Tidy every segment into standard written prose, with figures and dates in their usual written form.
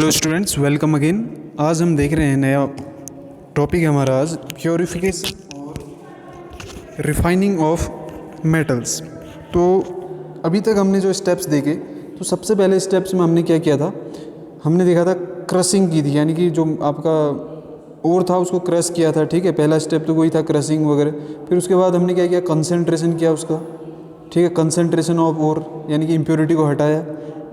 Hello students, welcome again. आज हम देख रहे हैं नया टॉपिक है हमारा आज प्योरीफिकेशन और रिफाइनिंग ऑफ मेटल्स। तो अभी तक हमने जो स्टेप्स देखे, तो सबसे पहले स्टेप्स में हमने क्या किया था, हमने देखा था क्रशिंग की थी, यानी कि जो आपका ओर था उसको क्रश किया था। ठीक है, पहला स्टेप तो वही था, क्रशिंग वगैरह। फिर उसके बाद हमने क्या किया, कंसंट्रेशन किया उसका। ठीक है, कंसंट्रेशन ऑफ ओर यानी कि इम्प्योरिटी को हटाया।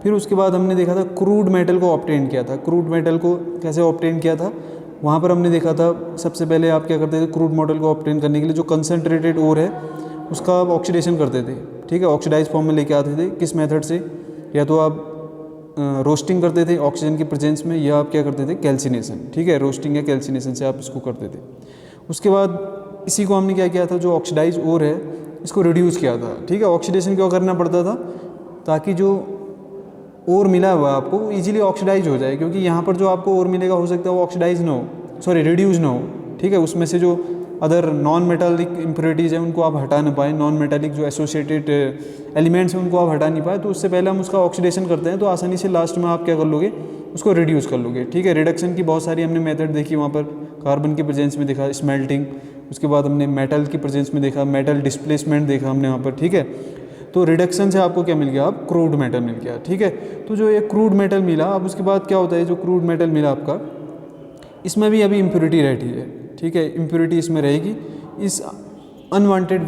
फिर उसके बाद हमने देखा था क्रूड मेटल को ऑब्टेन किया था। क्रूड मेटल को कैसे ऑब्टेन किया था, वहाँ पर हमने देखा था सबसे पहले आप क्या करते थे, क्रूड मेटल को ऑब्टेन करने के लिए जो कंसंट्रेटेड ओर है उसका आप ऑक्सीडेशन करते थे। ठीक है, ऑक्सीडाइज फॉर्म में लेके आते थे। किस मेथड से, या तो आप रोस्टिंग करते थे ऑक्सीजन की प्रेजेंस में, या आप क्या करते थे, कैल्सिनेशन। ठीक है, रोस्टिंग या कैल्सिनेशन से आप इसको करते थे। उसके बाद इसी को हमने क्या किया था, जो ऑक्सीडाइज ओर है इसको रिड्यूस किया था। ठीक है, ऑक्सीडेशन क्यों करना पड़ता था, ताकि जो ओर मिला हुआ है आपको वो ईजिली ऑक्सीडाइज हो जाए, क्योंकि यहाँ पर जो आपको ओर मिलेगा हो सकता है वो ऑक्सीडाइज ना हो, सॉरी रिड्यूस ना हो। ठीक है, उसमें से जो अदर नॉन मेटालिक इम्प्योरिटीज़ हैं उनको आप हटा ना पाए, नॉन मेटालिक जो एसोसिएटेड एलिमेंट्स हैं उनको आप हटा नहीं पाए, तो उससे पहले हम उसका ऑक्सीडेशन करते हैं, तो आसानी से लास्ट में आप क्या कर लोगे, उसको रिड्यूस कर लोगे। ठीक है, रिडक्शन की बहुत सारी हमने मेथड देखी, वहाँ पर कार्बन की प्रेजेंस में देखा स्मेल्टिंग, उसके बाद हमने मेटल की प्रेजेंस में देखा मेटल डिस्प्लेसमेंट देखा हमने वहाँ पर। ठीक है, तो रिडक्शन से आपको क्या मिल गया, आप क्रूड मेटल मिल गया। ठीक है, तो जो ये क्रूड मेटल मिला, अब उसके बाद क्या होता है, जो क्रूड मेटल मिला आपका, इसमें भी अभी इम्प्योरिटी रहती है। ठीक है, इम्प्योरिटी इसमें रहेगी। इस अनवांटेड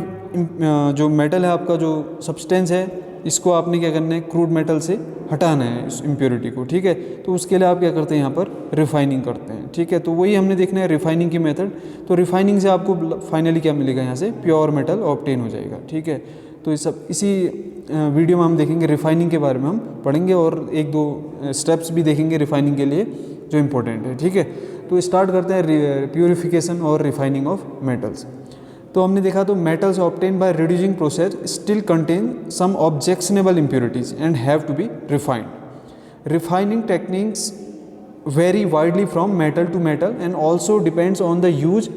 जो मेटल है आपका, जो सब्सटेंस है, इसको आपने क्या करना है, क्रूड मेटल से हटाना है इस इम्प्योरिटी को। ठीक है, तो उसके लिए आप क्या करते हैं, यहाँ पर रिफाइनिंग करते हैं। ठीक है, तो वही हमने देखना है रिफाइनिंग की मेथड। तो रिफाइनिंग से आपको फाइनली क्या मिलेगा, यहाँ से प्योर मेटल ऑब्टेन हो जाएगा। ठीक है, तो ये सब इसी वीडियो में हम देखेंगे, रिफाइनिंग के बारे में हम पढ़ेंगे और एक दो स्टेप्स भी देखेंगे रिफाइनिंग के लिए जो इम्पोर्टेंट है। ठीक है, तो स्टार्ट करते हैं प्यूरिफिकेशन और रिफाइनिंग ऑफ मेटल्स। तो हमने देखा, तो metals obtain by reducing process still contain some objectionable impurities and have to be refined. Refining techniques vary widely from metal to metal and also depends on the use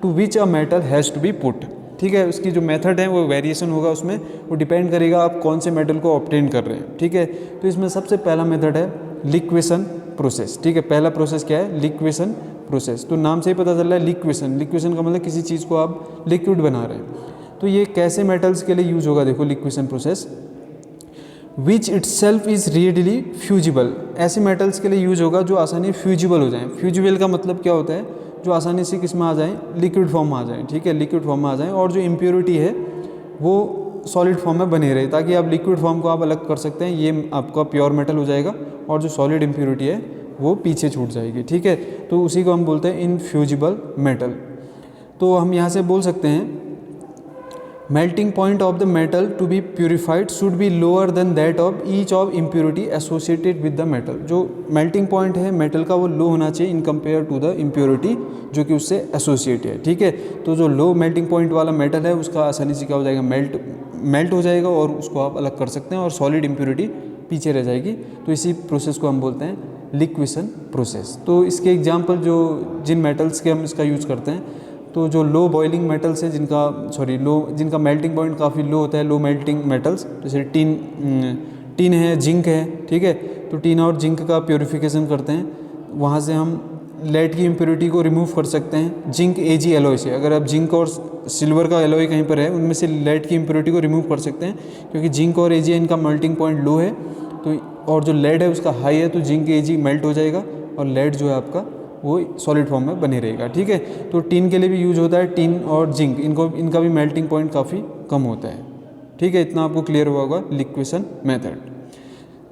to which a metal has to be put. ठीक है, उसकी जो method है वो variation होगा, उसमें वो depend करेगा आप कौन से मेटल को ऑब्टेन कर रहे हैं। ठीक है, तो इसमें सबसे पहला मेथड है लिक्वेशन प्रोसेस। ठीक है, पहला प्रोसेस क्या है, लिक्वेशन प्रोसेस। तो नाम से ही पता चल रहा है लिक्वेशन। लिक्वेशन का मतलब किसी चीज़ को आप लिक्विड बना रहे हैं। तो ये कैसे मेटल्स के लिए यूज होगा, देखो liquation process, which itself is readily fusible. ऐसे मेटल्स के लिए यूज होगा जो आसानी फ्यूजिबल हो जाएं। फ्यूजिबल का मतलब क्या होता है, जो आसानी से किस में आ जाएं, लिक्विड फॉर्म में आ जाएं। ठीक है, लिक्विड फॉर्म में आ जाएं, और जो इम्प्योरिटी है वो सॉलिड फॉर्म में बने रहे, ताकि आप लिक्विड फॉर्म को आप अलग कर सकते हैं, ये आपका प्योर मेटल हो जाएगा, और जो सॉलिड इम्प्योरिटी है वो पीछे छूट जाएगी। ठीक है, तो उसी को हम बोलते हैं इनफ्यूजिबल मेटल। तो हम यहाँ से बोल सकते हैं, melting point of the metal to be purified should be lower than that of each of impurity associated with the metal. जो मेल्टिंग पॉइंट है मेटल का वो लो होना चाहिए in compare to the impurity जो कि उससे एसोसिएट है। ठीक है, तो जो लो मेल्टिंग पॉइंट वाला मेटल है उसका आसानी से क्या हो जाएगा, मेल्ट हो जाएगा, और उसको आप अलग कर सकते हैं, और सॉलिड इम्प्योरिटी पीछे रह जाएगी। तो इसी प्रोसेस को हम बोलते हैं लिक्वेशन प्रोसेस। तो इसके एग्जाम्पल जो जिन मेटल्स के हम इसका यूज़ करते हैं, तो जो लो बॉइलिंग मेटल्स हैं, जिनका मेल्टिंग पॉइंट काफ़ी लो होता है, लो मेल्टिंग मेटल्स, जैसे टीन है, जिंक है। ठीक है, तो टीन और जिंक का प्योरीफिकेशन करते हैं, वहाँ से हम लेड की इम्प्योरिटी को रिमूव कर सकते हैं जिंक एजी एलॉय से। अगर आप जिंक और सिल्वर का एलॉय कहीं पर है, उनमें से लेड की इम्प्योरिटी को रिमूव कर सकते हैं, क्योंकि जिंक और एजी इनका मेल्टिंग पॉइंट लो है, तो और जो लेड है उसका हाई है, तो जिंक एजी मेल्ट हो जाएगा, और लेड जो है आपका वो सॉलिड फॉर्म में बने रहेगा। ठीक है, तो टीन के लिए भी यूज होता है, टीन और जिंक, इनका भी मेल्टिंग पॉइंट काफ़ी कम होता है। ठीक है, इतना आपको क्लियर हुआ होगा लिक्वेशन मेथड।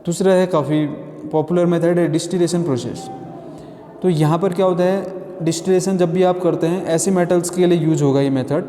दूसरा है काफ़ी पॉपुलर मेथड है डिस्टिलेशन प्रोसेस। तो यहाँ पर क्या होता है, डिस्टिलेशन जब भी आप करते हैं, ऐसे मेटल्स के लिए यूज होगा ये मेथड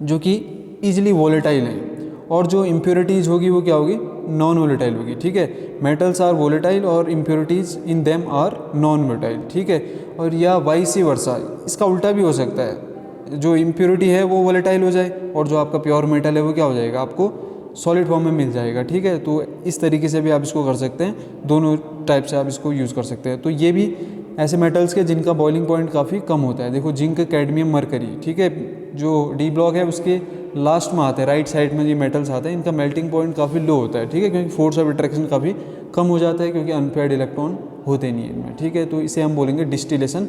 जो कि ईजिली वोलेटाइल हैं, और जो इम्प्योरिटीज़ होगी वो क्या होगी, नॉन वोलेटाइल होगी। ठीक है, मेटल्स आर वोलेटाइल और impurities in them are non volatile. ठीक है, और या वाइस वर्सा, इसका उल्टा भी हो सकता है, जो इम्प्योरिटी है वो वोलेटाइल हो जाए, और जो आपका प्योर मेटल है वो क्या हो जाएगा, आपको सॉलिड फॉर्म में मिल जाएगा। ठीक है, तो इस तरीके से भी आप इसको कर सकते हैं, दोनों टाइप से आप इसको यूज़ कर सकते हैं। तो ये भी ऐसे मेटल्स के जिनका बॉइलिंग पॉइंट काफ़ी कम होता है। देखो जिंक, कैडमियम, मरकरी। ठीक है, जो डी ब्लॉक है उसके लास्ट में आते हैं, राइट साइड में ये मेटल्स आते हैं, इनका मेल्टिंग पॉइंट काफ़ी लो होता है। ठीक है, क्योंकि फोर्स ऑफ अट्रैक्शन काफ़ी कम हो जाता है, क्योंकि अनपेयर्ड इलेक्ट्रॉन होते नहीं है इनमें, ठीक है। तो इसे हम बोलेंगे डिस्टिलेशन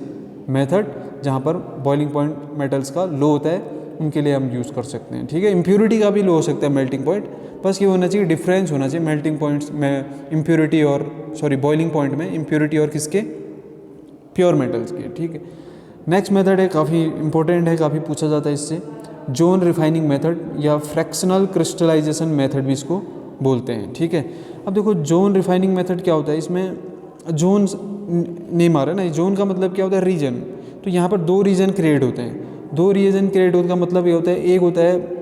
मेथड, जहाँ पर बॉइलिंग पॉइंट मेटल्स का लो होता है, उनके लिए हम यूज़ कर सकते हैं, ठीक है। इम्प्योरिटी का भी लो हो सकता है मेल्टिंग पॉइंट, बस ये होना चाहिए, डिफरेंस होना चाहिए मेल्टिंग पॉइंट्स में इम्प्योरिटी और बॉइलिंग पॉइंट में इम्प्योरिटी और किसके, प्योर मेटल्स के, ठीक है। नेक्स्ट मेथड है, काफ़ी इंपॉर्टेंट है, काफ़ी पूछा जाता है इससे, जोन रिफाइनिंग मेथड या फ्रैक्शनल क्रिस्टलाइजेशन मेथड भी इसको बोलते हैं, ठीक है। अब देखो जोन रिफाइनिंग मेथड क्या होता है, इसमें जोन नेम आ रहा है ना, जोन का मतलब क्या होता है, रीजन। तो यहाँ पर 2 रीजन क्रिएट होते हैं, 2 रीजन क्रिएट होने का मतलब ये होता है, एक होता है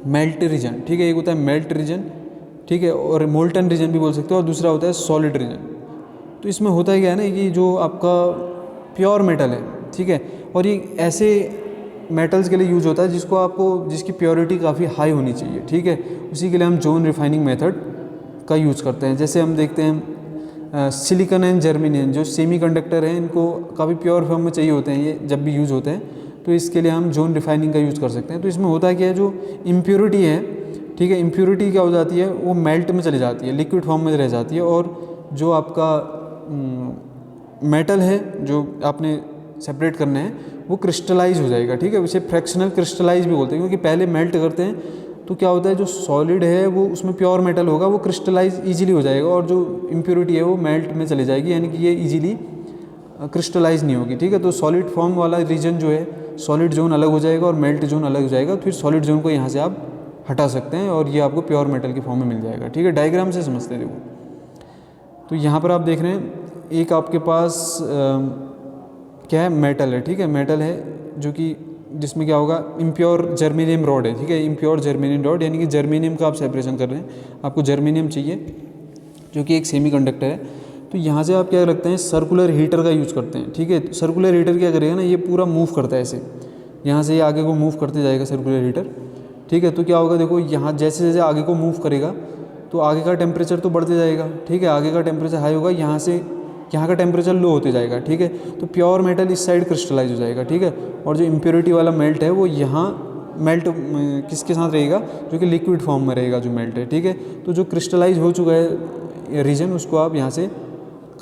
मेल्ट रीजन, ठीक है, एक होता है मेल्ट रीजन, ठीक है, और मोल्टन रीजन भी बोल सकते हो, और दूसरा होता है सॉलिड रीजन। तो इसमें होता है क्या है ना, कि जो आपका प्योर मेटल है, ठीक है, और ये ऐसे मेटल्स के लिए यूज होता है जिसकी प्योरिटी काफ़ी हाई होनी चाहिए, ठीक है, उसी के लिए हम जोन रिफाइनिंग मेथड का यूज़ करते हैं। जैसे हम देखते हैं सिलिकॉन एंड जर्मेनियम जो सेमीकंडक्टर हैं, इनको काफ़ी प्योर फॉर्म में चाहिए होते हैं ये जब भी यूज़ होते हैं, तो इसके लिए हम जोन रिफाइनिंग का यूज़ कर सकते हैं। तो इसमें होता है क्या है, जो इम्प्योरिटी है, ठीक है, इम्प्योरिटी क्या हो जाती है, वो मेल्ट में चली जाती है, लिक्विड फॉर्म में रह जाती है, और जो आपका मेटल है जो आपने सेपरेट करना है वो क्रिस्टलाइज हो जाएगा, ठीक है। उसे फ्रैक्शनल क्रिस्टलाइज भी बोलते हैं, क्योंकि पहले मेल्ट करते हैं तो क्या होता है, जो सॉलिड है वो उसमें प्योर मेटल होगा, वो क्रिस्टलाइज इजीली हो जाएगा, और जो इम्प्योरिटी है वो मेल्ट में चली जाएगी, यानी कि ये इजीली क्रिस्टलाइज नहीं होगी, ठीक है। तो सॉलिड फॉर्म वाला रीजन जो है, सॉलिड जोन अलग हो जाएगा और मेल्ट जोन अलग हो जाएगा, फिर सॉलिड जोन को यहाँ से आप हटा सकते हैं और ये आपको प्योर मेटल की फॉर्म में मिल जाएगा, ठीक है। डायग्राम से समझते हैं देखो। तो यहाँ पर आप देख रहे हैं, एक आपके पास क्या है, मेटल है, ठीक है, मेटल है जो कि जिसमें क्या होगा, इम्प्योर जर्मेनियम रॉड है, ठीक है, इम्प्योर जर्मेनियम रॉड, यानी कि जर्मेनियम का आप सेपरेशन कर रहे हैं, आपको जर्मेनियम चाहिए जो कि एक सेमीकंडक्टर है। तो यहाँ से आप क्या रखते हैं, सर्कुलर हीटर का यूज़ करते हैं, ठीक है। सर्कुलर हीटर क्या करेगा ना, ये पूरा मूव करता है ऐसे, यहाँ से ये आगे को मूव करते जाएगा सर्कुलर हीटर, ठीक है। तो क्या होगा, देखो यहाँ जैसे जैसे आगे को मूव करेगा तो आगे का टेम्परेचर तो बढ़ते जाएगा, ठीक है, आगे का टेम्परेचर हाई होगा, यहाँ का टेम्परेचर लो होते जाएगा, ठीक है। तो प्योर मेटल इस साइड क्रिस्टलाइज हो जाएगा, ठीक है, और जो इम्प्योरिटी वाला मेल्ट है वो यहाँ मेल्ट किसके साथ रहेगा, जो कि लिक्विड फॉर्म में रहेगा जो मेल्ट है, ठीक है। तो जो क्रिस्टलाइज हो चुका है रीजन, उसको आप यहाँ से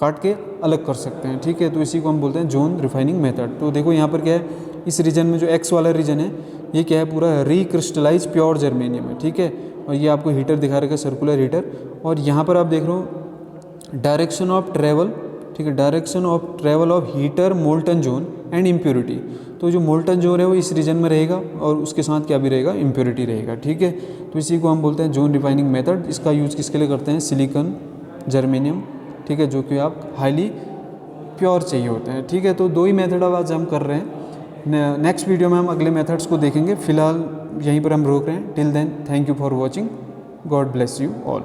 काट के अलग कर सकते हैं, ठीक है। तो इसी को हम बोलते हैं जोन रिफाइनिंग मेथड। तो देखो यहाँ पर क्या है, इस रीजन में जो एक्स वाला रीजन है ये क्या है, पूरा रिक्रिस्टलाइज प्योर जर्मेनियम है, ठीक है, और ये आपको हीटर दिखा रखा है, सर्कुलर हीटर। और यहाँ पर आप देख रहे हो डायरेक्शन ऑफ ट्रेवल, ठीक है, direction of travel of heater molten zone and impurity. तो जो मोल्टन जोन है वो इस रीजन में रहेगा और उसके साथ क्या भी रहेगा, इम्प्योरिटी रहेगा, ठीक है। तो इसी को हम बोलते हैं जोन रिफाइनिंग मेथड। इसका यूज़ किसके लिए करते हैं, सिलिकॉन जर्मेनियम, ठीक है, जो कि आप हाईली प्योर चाहिए होते हैं, ठीक है। तो 2 ही मेथड अब आज हम कर रहे हैं, नेक्स्ट वीडियो में हम अगले मेथड्स को देखेंगे। फिलहाल यहीं पर हम रोक रहे हैं। Till then thank you for watching, God bless you all.